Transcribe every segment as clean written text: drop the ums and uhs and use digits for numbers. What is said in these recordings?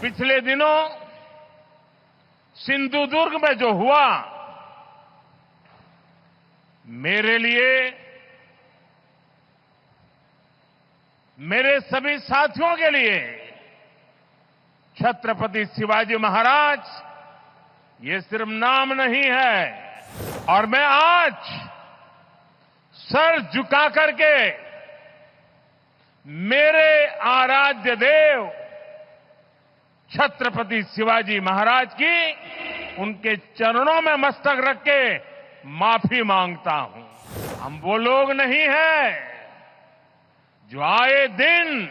पिछले दिनों सिंधुदुर्ग में जो हुआ, मेरे लिए, मेरे सभी साथियों के लिए छत्रपति शिवाजी महाराज ये सिर्फ नाम नहीं है। और मैं आज सर झुका करके मेरे आराध्य देव छत्रपति शिवाजी महाराज की उनके चरणों में मस्तक रख के माफी मांगता हूं। हम वो लोग नहीं हैं जो आए दिन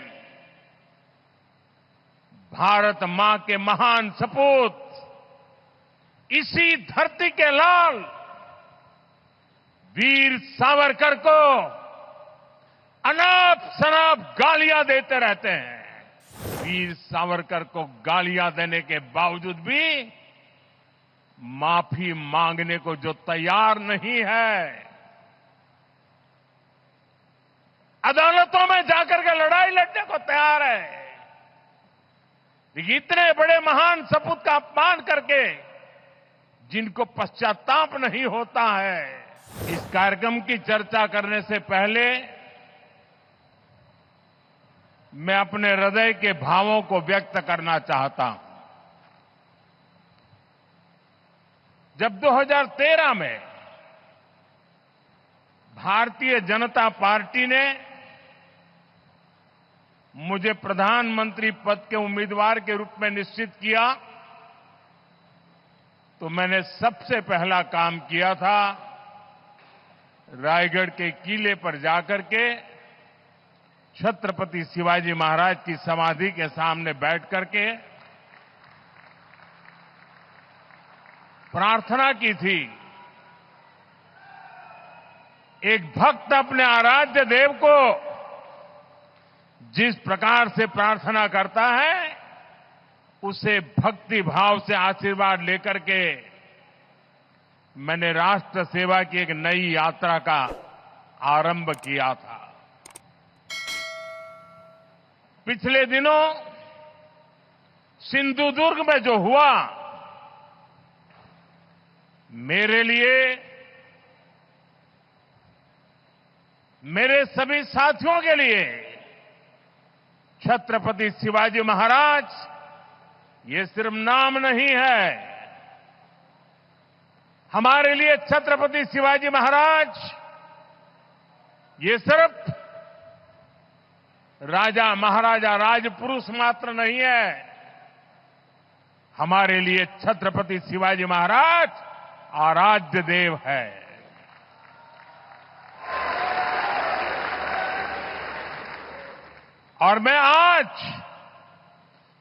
भारत मां के महान सपूत, इसी धरती के लाल वीर सावरकर को अनाप शनाप गालियां देते रहते हैं। वीर सावरकर को गालियां देने के बावजूद भी माफी मांगने को जो तैयार नहीं है, अदालतों में जाकर के लड़ाई लड़ने को तैयार है, इतने बड़े महान सपूत का अपमान करके जिनको पश्चाताप नहीं होता है। इस कार्यक्रम की चर्चा करने से पहले मैं अपने हृदय के भावों को व्यक्त करना चाहता हूं। जब 2013 में भारतीय जनता पार्टी ने मुझे प्रधानमंत्री पद के उम्मीदवार के रूप में निश्चित किया, तो मैंने सबसे पहला काम किया था रायगढ़ के किले पर जाकर के छत्रपति शिवाजी महाराज की समाधि के सामने बैठ करके प्रार्थना की थी। एक भक्त अपने आराध्य देव को जिस प्रकार से प्रार्थना करता है, उसे भक्ति भाव से आशीर्वाद लेकर के मैंने राष्ट्र सेवा की एक नई यात्रा का आरंभ किया था। पिछले दिनों सिंधुदुर्ग में जो हुआ, मेरे लिए, मेरे सभी साथियों के लिए छत्रपति शिवाजी महाराज ये सिर्फ नाम नहीं है। हमारे लिए छत्रपति शिवाजी महाराज ये सिर्फ राजा महाराजा राजपुरुष मात्र नहीं है। हमारे लिए छत्रपति शिवाजी महाराज आराध्य देव है। और मैं आज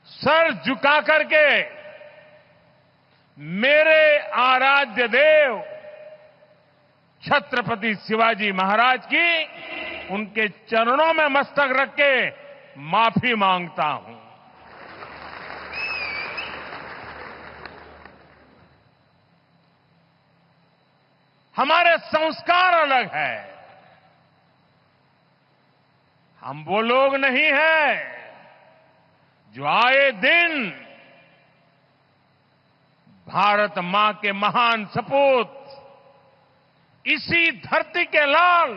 सर झुका करके मेरे आराध्य देव छत्रपति शिवाजी महाराज की उनके चरणों में मस्तक रख के माफी मांगता हूं। हमारे संस्कार अलग है। हम वो लोग नहीं हैं जो आए दिन भारत मां के महान सपूत, इसी धरती के लाल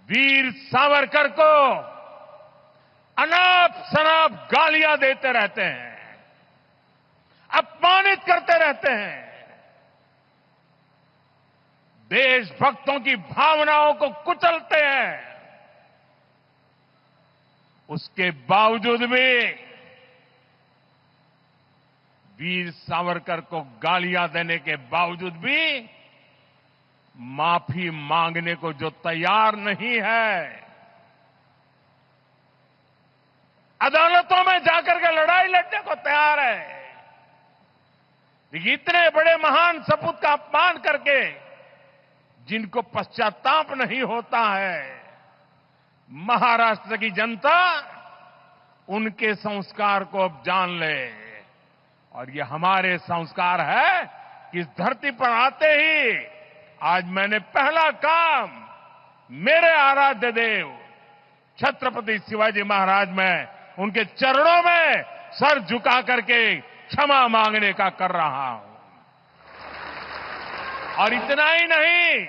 वीर सावरकर को अनाप शनाप गालियां देते रहते हैं, अपमानित करते रहते हैं, देशभक्तों की भावनाओं को कुचलते हैं। उसके बावजूद भी वीर सावरकर को गालियां देने के बावजूद भी माफी मांगने को जो तैयार नहीं है, अदालतों में जाकर के लड़ाई लड़ने को तैयार है, इतने बड़े महान सपूत का अपमान करके जिनको पश्चाताप नहीं होता है। महाराष्ट्र की जनता उनके संस्कार को अब जान ले, और ये हमारे संस्कार है कि इस धरती पर आते ही आज मैंने पहला काम मेरे आराध्य देव छत्रपति शिवाजी महाराज में उनके चरणों में सर झुका करके क्षमा मांगने का कर रहा हूं। और इतना ही नहीं,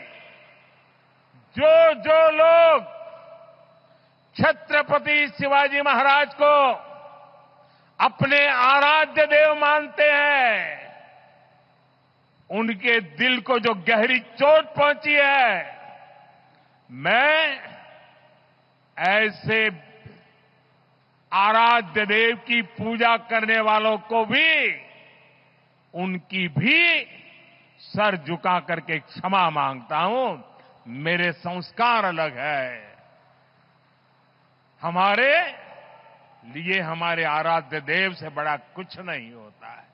जो जो लोग छत्रपति शिवाजी महाराज को अपने आराध्य देव मानते हैं, उनके दिल को जो गहरी चोट पहुंची है, मैं ऐसे आराध्य देव की पूजा करने वालों को भी, उनकी भी सर झुका करके क्षमा मांगता हूं। मेरे संस्कार अलग है। हमारे लिए हमारे आराध्य देव से बड़ा कुछ नहीं होता है।